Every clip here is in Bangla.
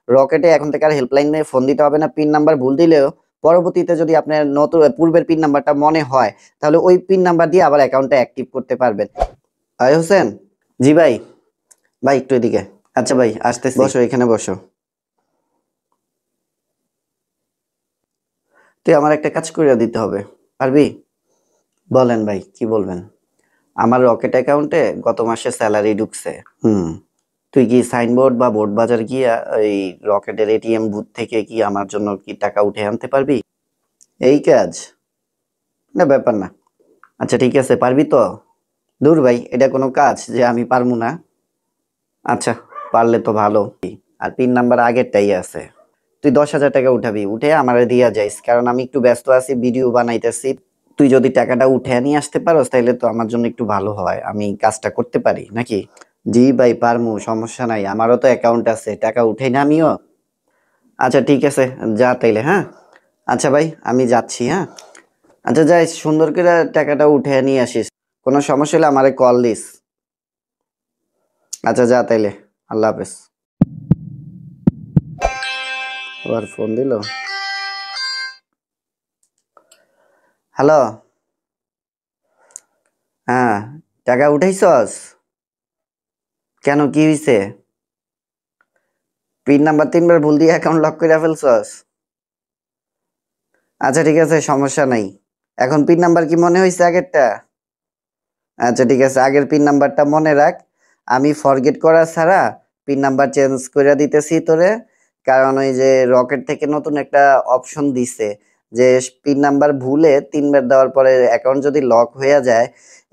রকেটে এখন থেকে আর হেল্পলাইনে ফোন দিতে হবে না। পিন নাম্বার ভুল দিলেও পরবর্তীতে যদি আপনার নতুন পূর্বের পিন নাম্বারটা মনে হয়, তাহলে ওই পিন নাম্বার দিয়ে আবার অ্যাকাউন্টটা অ্যাক্টিভ করতে পারবেন। ভাই হোসেন, জি ভাই। ভাই একটু এদিকে। আচ্ছা ভাই আসতেছি, বসো, এখানে বসো। তুই আমার একটা কাজ করে দিতে হবে, পারবি? বলেন ভাই, কি বলবেন? আমার রকেট অ্যাকাউন্টে গত মাসে স্যালারি ঢুকছে। তুই কি সাইনবোর্ড বা বোর্ড বাজার গিয়া ওই রকেটের এটিএম বুথ থেকে কি আমার জন্য কি টাকা উঠে আনতে পারবি? এই কাজ না, ব্যাপার না। আচ্ছা ঠিক আছে, পারবি তো? দূর ভাই, এটা কোনো কাজ যে আমি পারবো না? আচ্ছা, পারলে তো ভালো। আর পিন নাম্বার আগেরটাই আছে। তুই 10,000 টাকা উঠাবি, উঠে আমারে দিয়া যাইস, কারণ আমি একটু ব্যস্ত আছি, ভিডিও বানাইতেছি। তুই যদি টাকাটা উঠে নিয়ে আসতে পারোস তাহলে তো আমার জন্য একটু ভালো হয়, আমি কাজটা করতে পারি নাকি? জি ভাই পারমু, সমস্যা নাই, আমারও তো অ্যাকাউন্ট আছে, টাকা উঠে না আমিও। আচ্ছা ঠিক আছে, যা তাইলে। হ্যাঁ আচ্ছা ভাই, আমি যাচ্ছি। হ্যাঁ আচ্ছা যাই, সুন্দর করে টাকাটা উঠে নিয়ে আসিস। কোনো সমস্যা হলে আমারে কল দিস। আচ্ছা যা তাইলে, আল্লাহ হাফেজ। আবার ফোন দিল। হ্যালো, হ্যাঁ, টাকা উঠাইছস? কেন, কি হয়েছে? পিন নাম্বার 3বার ভুল দিয়ে অ্যাকাউন্ট লক করে ফেলছস? আচ্ছা ঠিক আছে, সমস্যা নাই। এখন পিন নাম্বার কি মনে হয়েছে আগেরটা? আচ্ছা ঠিক আছে, আগের পিন নাম্বারটা মনে রাখ। আমি ফরগেট করা ছাড়া পিন নাম্বার চেঞ্জ করে দিতেছি তোরে। কারণ ওই যে রকেট থেকে নতুন একটা অপশন দিছে, যে পিন নাম্বার ভুলে 3বার দেওয়ার পরে অ্যাকাউন্ট যদি লক হয়ে যায়,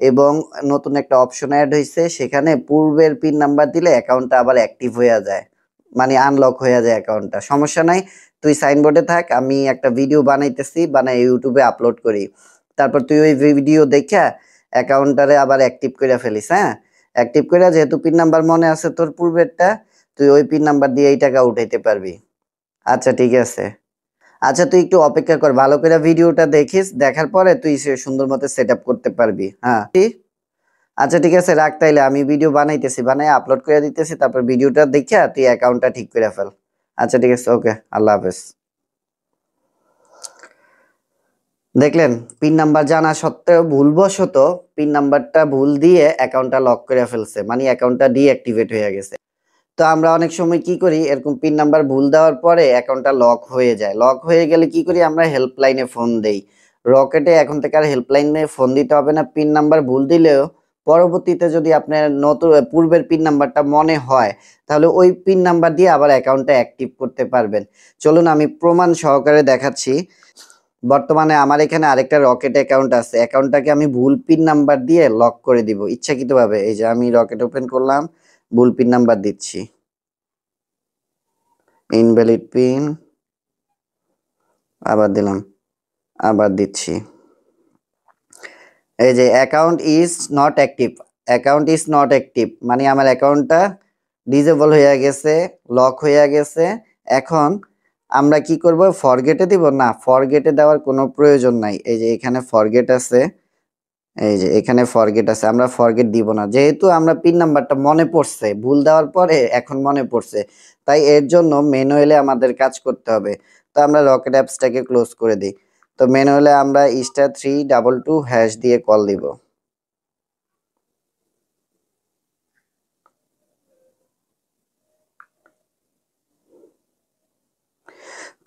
এবং নতুন একটা অপশন অ্যাড হয়েছে, সেখানে পূর্বের পিন নাম্বার দিলে অ্যাকাউন্টটা আবার অ্যাক্টিভ হয়ে যায়, মানে আনলক হয়ে যায় অ্যাকাউন্টটা। সমস্যা নাই, তুই সাইনবোর্ডে থাক, আমি একটা ভিডিও বানাইতেছি, বানাই ইউটিউবে আপলোড করি। তারপর তুই ওই ভিডিও দেখা অ্যাকাউন্টটারে আবার অ্যাক্টিভ করে ফেলিস। হ্যাঁ, অ্যাক্টিভ করে, যেহেতু পিন নাম্বার মনে আছে তোর পূর্বেরটা, তুই ওই পিন নাম্বার দিয়ে এই টাকা উঠাইতে পারবি। আচ্ছা ঠিক আছে। আচ্ছা তুই একটু অপেক্ষা কর, ভালো করে ভিডিওটা দেখিস, দেখার পরে তুই সুন্দর মতো সেট আপ করতে পারবি। হ্যাঁ আচ্ছা ঠিক আছে, রাখ তাইলে, আমি ভিডিও বানাইতেছি, বানাই আপলোড করে দিতেছি, তারপর ভিডিওটা দেখে তুই অ্যাকাউন্টটা ঠিক করে ফেল। আচ্ছা ঠিক আছে, ওকে, আল্লাহ হাফেজ। দেখলেন, পিন নাম্বার জানা সত্ত্বেও ভুলবশত পিন নাম্বারটা ভুল দিয়ে অ্যাকাউন্টটা লক করে ফেলছে, মানে অ্যাকাউন্টটা ডিঅ্যাক্টিভেট হয়ে গেছে। তো আমরা অনেক সময় কি করি, এরকম পিন নাম্বার ভুল দেওয়ার পরে অ্যাকাউন্টটা লক হয়ে যায়। লক হয়ে গেলে কি করি, আমরা হেল্পলাইনে ফোন দেই। রকেটে এখন থেকে আর হেল্পলাইনে ফোন দিতে হবে না। পিন নাম্বার ভুল দিলেও পরবর্তীতে যদি আপনার নতুন পূর্বের পিন নাম্বারটা মনে হয়, তাহলে ওই পিন নাম্বার দিয়ে আবার অ্যাকাউন্টটা অ্যাক্টিভ করতে পারবেন। চলুন আমি প্রমাণ সহকারে দেখাচ্ছি। বর্তমানে আমার এখানে আরেকটা রকেট অ্যাকাউন্ট আছে, অ্যাকাউন্টটাকে আমি ভুল পিন নাম্বার দিয়ে লক করে দিব ইচ্ছাকৃতভাবে। এই যে আমি রকেট ওপেন করলাম, ভুল পিন নাম্বার দিচ্ছি, ইনভ্যালিড পিন, আবার দিলাম, আবার দিচ্ছি। এই যে account is not active, account is not active, মানে আমার অ্যাকাউন্টটা ডিসেবল হয়ে গেছে, লক হয়ে গেছে। এখন আমরা কি করব, ফরগেটে দিব? না, ফরগেটে দেওয়ার কোনো প্রয়োজন নাই। এই যে এখানে ফরগেট আছে, এই যে এখানে ফরগেট আছে, আমরা ফরগেট দিব না, যেহেতু আমরা পিন নাম্বারটা মনে পড়ছে, ভুল দেওয়ার পরে এখন মনে পড়ছে, তাই এর জন্য ম্যানুয়ালি আমাদের কাজ করতে হবে। তো আমরা রকেট অ্যাপসটাকে ক্লোজ করে দিই। তো ম্যানুয়ালি আমরা *322# দিয়ে কল দিব।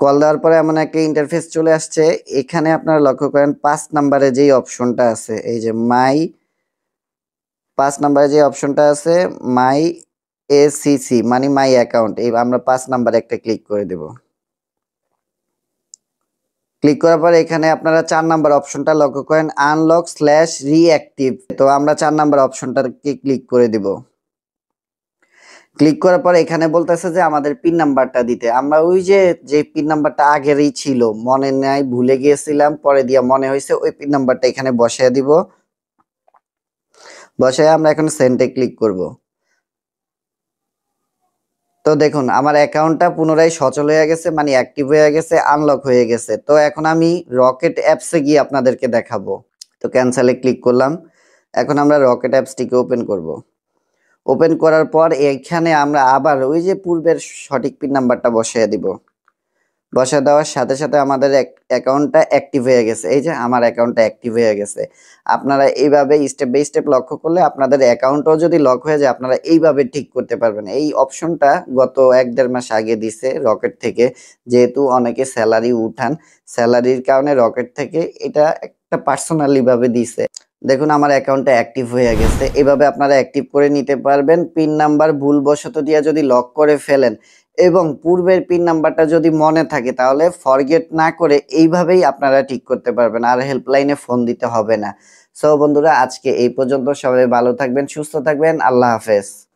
কল দেওয়ার পরে এমন একটা ইন্টারফেস চলে আসছে। এখানে আপনারা লক্ষ্য করেন 5 নাম্বারে যেই অপশনটা আছে, এই যে 5 নাম্বারে যে অপশনটা আছে, মাই এসিসি, মানে মাই অ্যাকাউন্ট, এই আমরা 5 নাম্বারে একটা ক্লিক করে দেব। ক্লিক করার পরে এখানে আপনারা 4 নাম্বার অপশনটা লক্ষ্য করেন, আনলক/রিঅ্যাক্টিভ। তো আমরা 4 নাম্বার অপশনটাকে ক্লিক করে দিব। ক্লিক করার পরে এখানে বলতেছে যে আমাদের পিন নাম্বারটা দিতে। আমরা ওই যে পিন নাম্বারটা আগেরই ছিল, মনে নাই, ভুলে গিয়েছিলাম, পরে দিয়া মনে হয়েছে, ওই পিন নাম্বারটা এখানে বসায় দিব। বসায় আমরা এখন সেন্ডে ক্লিক করব। তো দেখুন আমার অ্যাকাউন্টটা পুনরায় সচল হয়ে গেছে, মানে অ্যাক্টিভ হয়ে গেছে, আনলক হয়ে গেছে। তো এখন আমি রকেট অ্যাপসে গিয়ে আপনাদেরকে দেখাবো। তো ক্যান্সেলে ক্লিক করলাম। এখন আমরা রকেট অ্যাপসটিকে ওপেন করব। ওপেন করার পর এখানে আমরা আবার ওই যে পূর্বের সঠিক পিন নাম্বারটা বসিয়ে দিব। বসা দেওয়ার সাথে সাথে আমাদের অ্যাকাউন্টটা অ্যাক্টিভ হয়ে গেছে। এই যে আমার অ্যাকাউন্টটা অ্যাক্টিভ হয়ে গেছে। আপনারা এইভাবে স্টেপ বাই স্টেপ লক্ষ্য করলে আপনাদের অ্যাকাউন্টও যদি লক হয়ে যায় আপনারা এইভাবে ঠিক করতে পারবেন। এই অপশনটা গত ১-১.৫ মাস আগে দিছে রকেট থেকে। যেহেতু অনেকে স্যালারি উঠান, স্যালারির কারণে রকেট থেকে এটা একটা পার্সোনালি ভাবে দিছে। দেখুন আমার অ্যাকাউন্টটা অ্যাক্টিভ হয়ে গেছে। এভাবে আপনারা অ্যাক্টিভ করে নিতে পারবেন। পিন নাম্বার ভুলবশত দিয়ে যদি লক করে ফেলেন এবং পূর্বের পিন নাম্বারটা যদি মনে থাকে তাহলে ফরগেট না করে এইভাবেই আপনারা ঠিক করতে পারবেন। আর হেল্পলাইনে ফোন দিতে হবে না। সো বন্ধুরা আজকে এই পর্যন্ত। সবাই ভালো থাকবেন, সুস্থ থাকবেন। আল্লাহ হাফেজ।